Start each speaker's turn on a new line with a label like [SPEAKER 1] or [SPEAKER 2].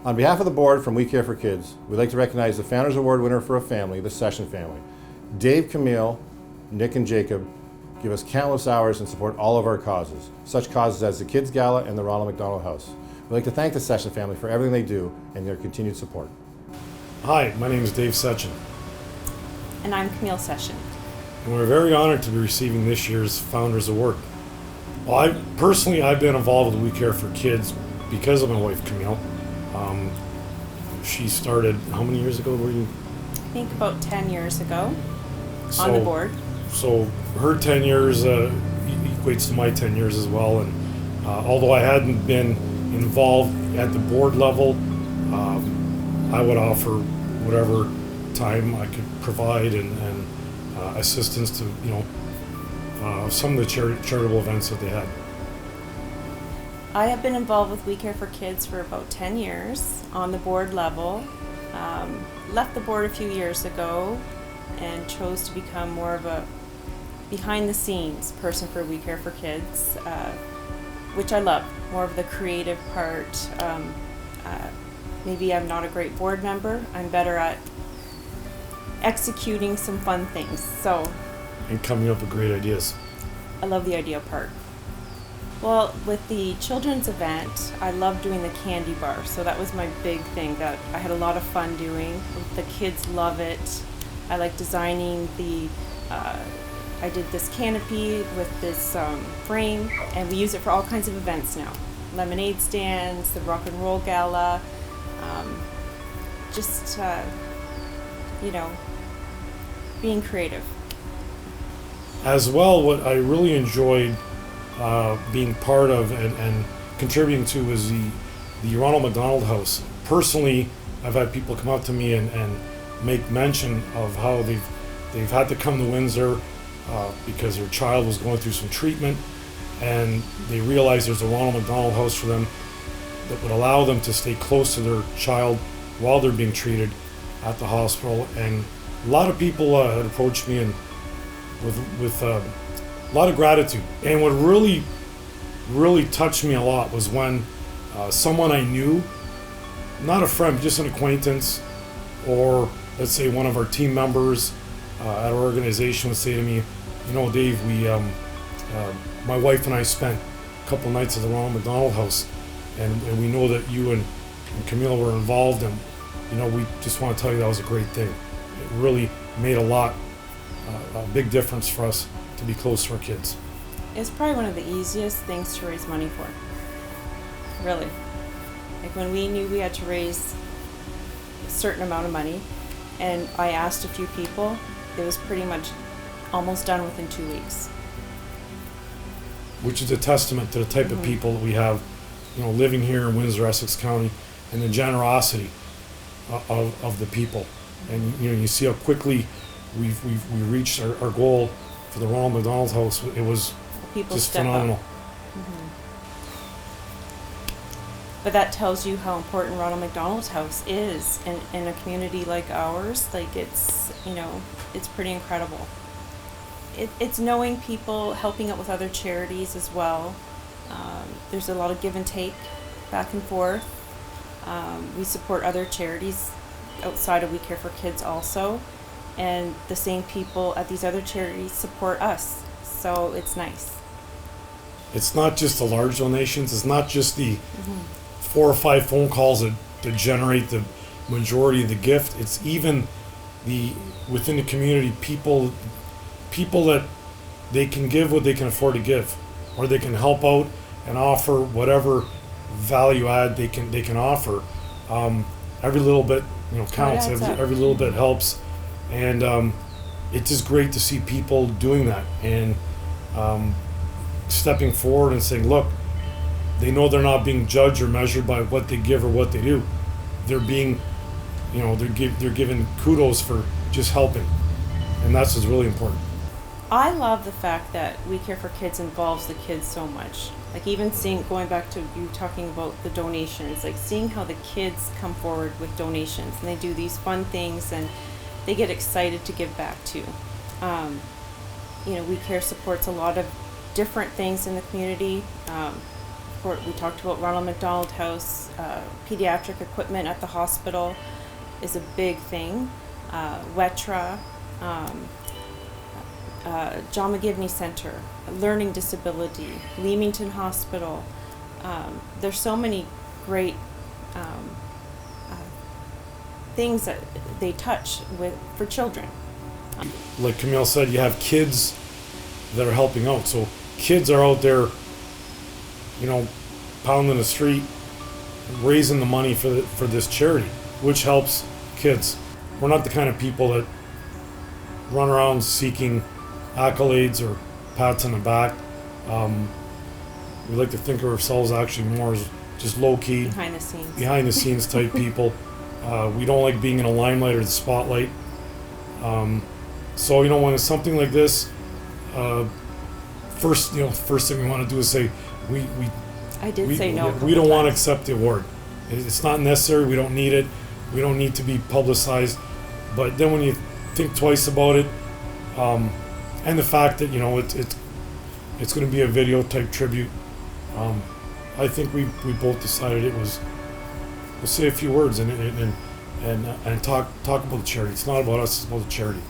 [SPEAKER 1] On behalf of the board from We Care for Kids, we'd like to recognize the Founders Award winner for a family, the Cecchin family. Dave, Camille, Nick, and Jacob give us countless hours and support all of our causes, such causes as the Kids Gala and the Ronald McDonald House. We'd like to thank the Cecchin family for everything they do and their continued support.
[SPEAKER 2] Hi, my name is Dave Cecchin.
[SPEAKER 3] And I'm Camille Cecchin.
[SPEAKER 2] And we're very honored to be receiving this year's Founders Award. Well, I've been involved with We Care for Kids because of my wife, Camille. She started, how many years ago were you?
[SPEAKER 3] I think about 10 years ago on the board.
[SPEAKER 2] So her 10 years equates to my 10 years as well. And although I hadn't been involved at the board level, I would offer whatever time I could provide and assistance to, some of the charitable events that they had.
[SPEAKER 3] I have been involved with We Care for Kids for about 10 years on the board level. Left the board a few years ago and chose to become more of a behind the scenes person for We Care for Kids, which I love, more of the creative part. Maybe I'm not a great board member. I'm better at executing some fun things.
[SPEAKER 2] And coming up with great ideas.
[SPEAKER 3] I love the idea part. Well, with the children's event, I love doing the candy bar. So that was my big thing that I had a lot of fun doing. The kids love it. I like designing I did this canopy with this frame, and we use it for all kinds of events now. Lemonade stands, the rock and roll gala, being creative.
[SPEAKER 2] As well, what I really enjoyed being part of and contributing to is the Ronald McDonald House. Personally, I've had people come up to me and make mention of how they've had to come to Windsor because their child was going through some treatment, and they realized there's a Ronald McDonald House for them that would allow them to stay close to their child while they're being treated at the hospital. And a lot of people had approached me and with a lot of gratitude. And what really touched me a lot was when someone I knew, not a friend, just an acquaintance, or let's say one of our team members at our organization would say to me, Dave, my wife and I spent a couple nights at the Ronald McDonald House, and we know that you and Camille were involved, and we just want to tell you that was a great thing. It really made a big difference for us to be close to our kids.
[SPEAKER 3] It's probably one of the easiest things to raise money for. Really. Like when we knew we had to raise a certain amount of money, and I asked a few people, it was pretty much almost done within 2 weeks.
[SPEAKER 2] Which is a testament to the type of people that we have, living here in Windsor, Essex County, and the generosity of the people. And you see how quickly we reached our goal for the Ronald McDonald House. It was just phenomenal.
[SPEAKER 3] But that tells you how important Ronald McDonald's House is in a community like ours. Like it's pretty incredible. It's knowing people, helping out with other charities as well. There's a lot of give and take back and forth. We support other charities outside of We Care for Kids also. And the same people at these other charities support us. So it's nice.
[SPEAKER 2] It's not just the large donations. It's not just the 4 or 5 phone calls that generate the majority of the gift. It's even within the community, people that they can give what they can afford to give, or they can help out and offer whatever value add they can offer. Every little bit counts. Every little bit helps. And it's just great to see people doing that and stepping forward and saying, look, they know they're not being judged or measured by what they give or what they do. They're being, they're given kudos for just helping, and that's what's really important.
[SPEAKER 3] I love the fact that We Care for Kids involves the kids so much. Like even going back to you talking about the donations, like seeing how the kids come forward with donations and they do these fun things and they get excited to give back too. We Care supports a lot of different things in the community. support. We talked about Ronald McDonald House, pediatric equipment at the hospital is a big thing. WETRA, John McGivney Center, Learning Disability, Leamington Hospital. There's so many great things that they touch for children.
[SPEAKER 2] Like Camille said, you have kids that are helping out. So kids are out there, you know, pounding the street, raising the money for this charity, which helps kids. We're not the kind of people that run around seeking accolades or pats on the back. We like to think of ourselves actually more as just low-key, behind the scenes type people. We don't like being in a limelight or the spotlight. So, you know, when it's something like this, first thing we want to do is say we don't want to accept the award. It's not necessary. We don't need it. We don't need to be publicized. But then when you think twice about it, and the fact that, you know, it's going to be a video type tribute, I think we both decided it was. We'll say a few words and talk about the charity. It's not about us. It's about the charity.